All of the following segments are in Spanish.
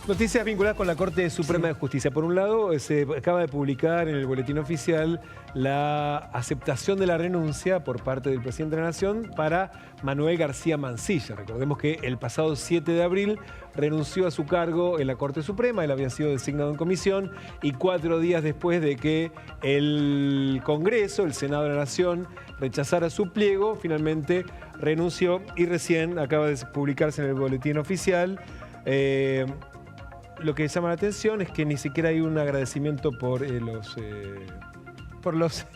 Noticias vinculadas con la Corte Suprema de Justicia. Por un lado, se acaba de publicar en el Boletín Oficial la aceptación de la renuncia por parte del presidente de la Nación para Manuel García Mansilla. Recordemos que el pasado 7 de abril renunció a su cargo en la Corte Suprema. Él había sido designado en comisión y 4 días después de que el Congreso, el Senado de la Nación, rechazara su pliego, finalmente renunció y recién acaba de publicarse en el Boletín Oficial. Lo que llama la atención es que ni siquiera hay un agradecimiento por los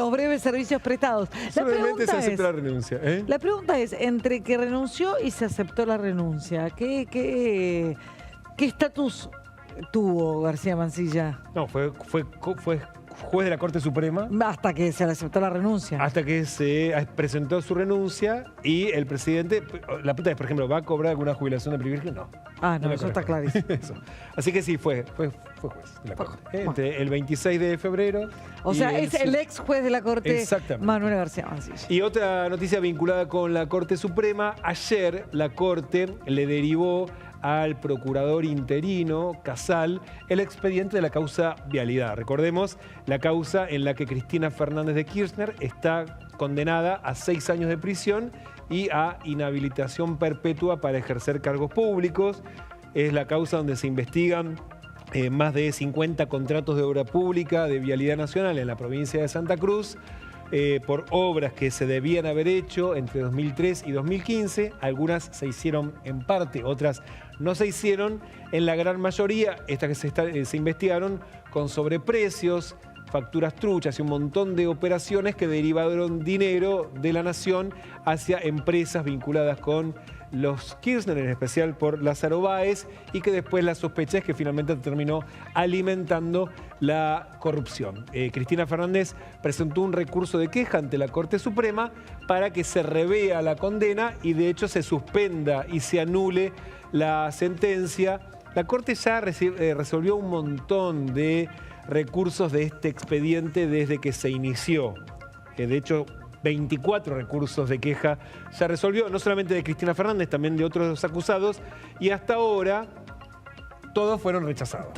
breves servicios prestados. Solamente se aceptó la renuncia. La pregunta es, entre que renunció y se aceptó la renuncia, ¿qué estatus tuvo García Mansilla? No, fue juez de la Corte Suprema. Hasta que se le aceptó la renuncia. Hasta que se presentó su renuncia y el presidente, la puta es, por ejemplo, ¿va a cobrar alguna jubilación de privilegio? No. Ah, no, eso está clarísimo. Eso. Así que sí, fue juez de la Corte. Entre el 26 de febrero. O sea, es el ex juez de la Corte, Manuel García Mansilla. Y otra noticia vinculada con la Corte Suprema. Ayer la Corte le derivó al procurador interino, Casal, el expediente de la causa Vialidad. Recordemos, la causa en la que Cristina Fernández de Kirchner está condenada a 6 años de prisión y a inhabilitación perpetua para ejercer cargos públicos. Es la causa donde se investigan más de 50 contratos de obra pública de Vialidad Nacional en la provincia de Santa Cruz, por obras que se debían haber hecho entre 2003 y 2015. Algunas se hicieron en parte, otras no se hicieron. En la gran mayoría, estas que se investigaron con sobreprecios, facturas truchas y un montón de operaciones que derivaron dinero de la Nación hacia empresas vinculadas con los Kirchner, en especial por Lázaro Báez, y que después la sospecha es que finalmente terminó alimentando la corrupción. Cristina Fernández presentó un recurso de queja ante la Corte Suprema para que se revea la condena y de hecho se suspenda y se anule la sentencia. La Corte ya resolvió un montón de recursos de este expediente desde que se inició. De hecho, 24 recursos de queja ya resolvió, no solamente de Cristina Fernández, también de otros acusados, y hasta ahora todos fueron rechazados.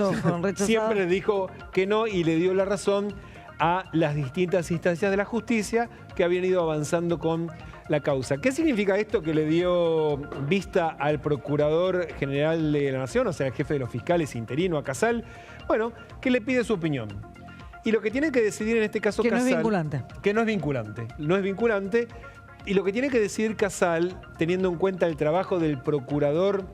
Siempre le dijo que no y le dio la razón a las distintas instancias de la justicia que habían ido avanzando con la causa. ¿Qué significa esto que le dio vista al Procurador General de la Nación, o sea, el jefe de los fiscales interino, a Casal? Bueno, que le pide su opinión. Y lo que tiene que decidir en este caso Casal... Que no es vinculante. Que no es vinculante. No es vinculante. Y lo que tiene que decidir Casal, teniendo en cuenta el trabajo del procurador,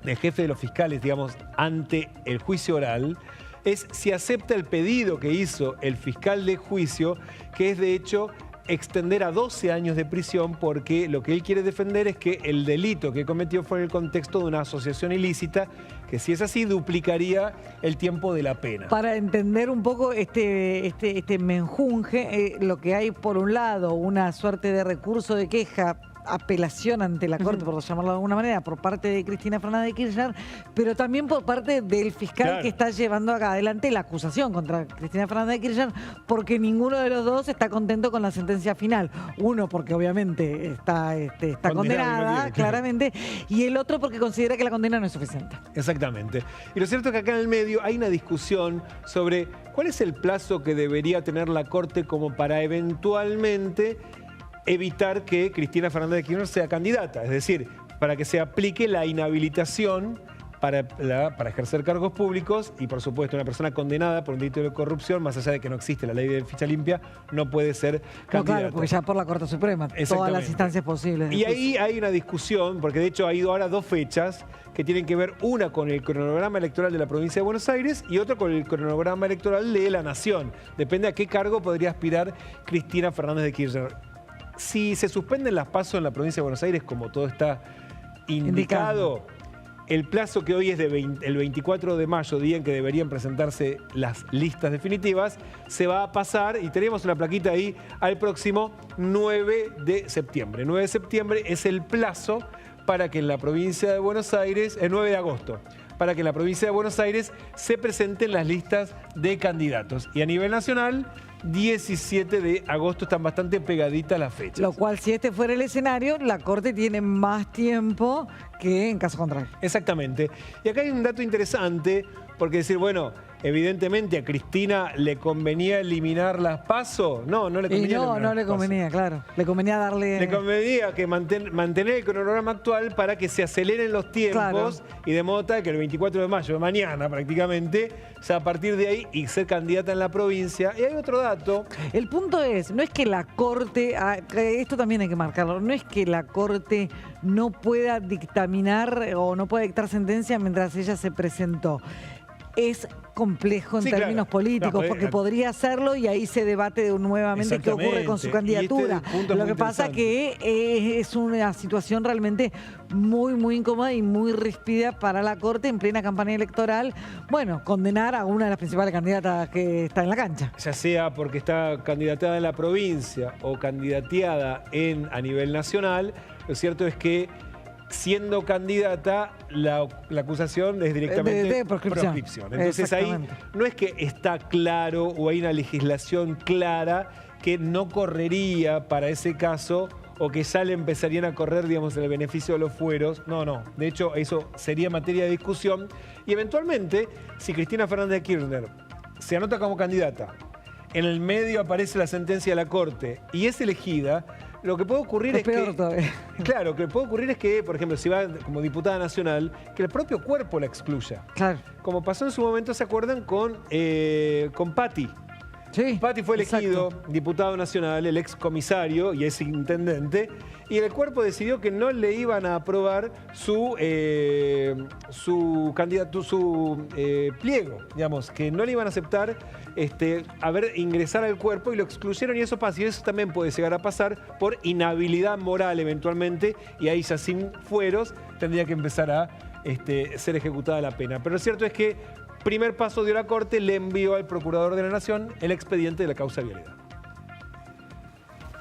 del jefe de los fiscales, digamos, ante el juicio oral, es si acepta el pedido que hizo el fiscal de juicio, que es de hecho extender a 12 años de prisión, porque lo que él quiere defender es que el delito que cometió fue en el contexto de una asociación ilícita, que si es así duplicaría el tiempo de la pena. Para entender un poco este menjunje, lo que hay por un lado, una suerte de recurso de queja, apelación ante la Corte, por llamarlo de alguna manera, por parte de Cristina Fernández de Kirchner, pero también por parte del fiscal que está llevando acá adelante la acusación contra Cristina Fernández de Kirchner, porque ninguno de los dos está contento con la sentencia final. Uno porque obviamente está condenada, claramente, y el otro porque considera que la condena no es suficiente. Exactamente. Y lo cierto es que acá en el medio hay una discusión sobre cuál es el plazo que debería tener la Corte como para eventualmente evitar que Cristina Fernández de Kirchner sea candidata, es decir, para que se aplique la inhabilitación para ejercer cargos públicos y, por supuesto, una persona condenada por un delito de corrupción, más allá de que no existe la ley de ficha limpia, no puede ser candidata. No, claro, porque ya por la Corte Suprema, todas las instancias posibles. Y ahí hay una discusión, porque de hecho ha ido ahora 2 fechas que tienen que ver, una con el cronograma electoral de la provincia de Buenos Aires y otra con el cronograma electoral de la Nación. Depende a qué cargo podría aspirar Cristina Fernández de Kirchner. Si se suspenden las PASO en la provincia de Buenos Aires, como todo está indicado, el plazo que hoy es el 24 de mayo, día en que deberían presentarse las listas definitivas, se va a pasar, y tenemos una plaquita ahí, al próximo 9 de septiembre. 9 de septiembre es el plazo para que en la provincia de Buenos Aires, el 9 de agosto, para que en la provincia de Buenos Aires se presenten las listas de candidatos. Y a nivel nacional 17 de agosto. Están bastante pegaditas las fechas. Lo cual, si este fuera el escenario, la Corte tiene más tiempo que en caso contrario. Exactamente. Y acá hay un dato interesante, porque decir, bueno, evidentemente a Cristina le convenía eliminar las PASO. No le convenía. No le convenía, claro. Le convenía darle... Le convenía que mantener el cronograma actual para que se aceleren los tiempos, claro. Y de modo tal que el 24 de mayo, de mañana prácticamente, o sea, a partir de ahí y ser candidata en la provincia. Y hay otro dato. El punto es, no es que la Corte, esto también hay que marcarlo, no es que la Corte no pueda dictaminar o no pueda dictar sentencia mientras ella se presentó. Es complejo en términos políticos, porque podría hacerlo y ahí se debate nuevamente qué ocurre con su candidatura. Lo que pasa que es una situación realmente muy, muy incómoda y muy ríspida para la Corte en plena campaña electoral. Bueno, condenar a una de las principales candidatas que está en la cancha. Ya sea porque está candidateada en la provincia o candidateada a nivel nacional, lo cierto es que siendo candidata, la acusación es directamente de proscripción. Entonces ahí no es que está claro o hay una legislación clara que no correría para ese caso o que ya le empezarían a correr, digamos, en el beneficio de los fueros. No. De hecho, eso sería materia de discusión. Y eventualmente, si Cristina Fernández de Kirchner se anota como candidata, en el medio aparece la sentencia de la Corte y es elegida, lo que puede ocurrir es que... Claro, lo que puede ocurrir es que, por ejemplo, si va como diputada nacional, que el propio cuerpo la excluya. Claro. Como pasó en su momento, ¿se acuerdan? Con Patti. Sí, Patti fue elegido diputado nacional, el ex comisario y ex intendente, y el cuerpo decidió que no le iban a aprobar su candidato, su pliego, digamos, que no le iban a aceptar ingresar al cuerpo y lo excluyeron, y eso pasa. Y eso también puede llegar a pasar por inhabilidad moral eventualmente, y ahí ya sin fueros tendría que empezar a ser ejecutada la pena. Pero lo cierto es que primer paso dio la Corte, le envió al Procurador de la Nación el expediente de la causa de vialidad.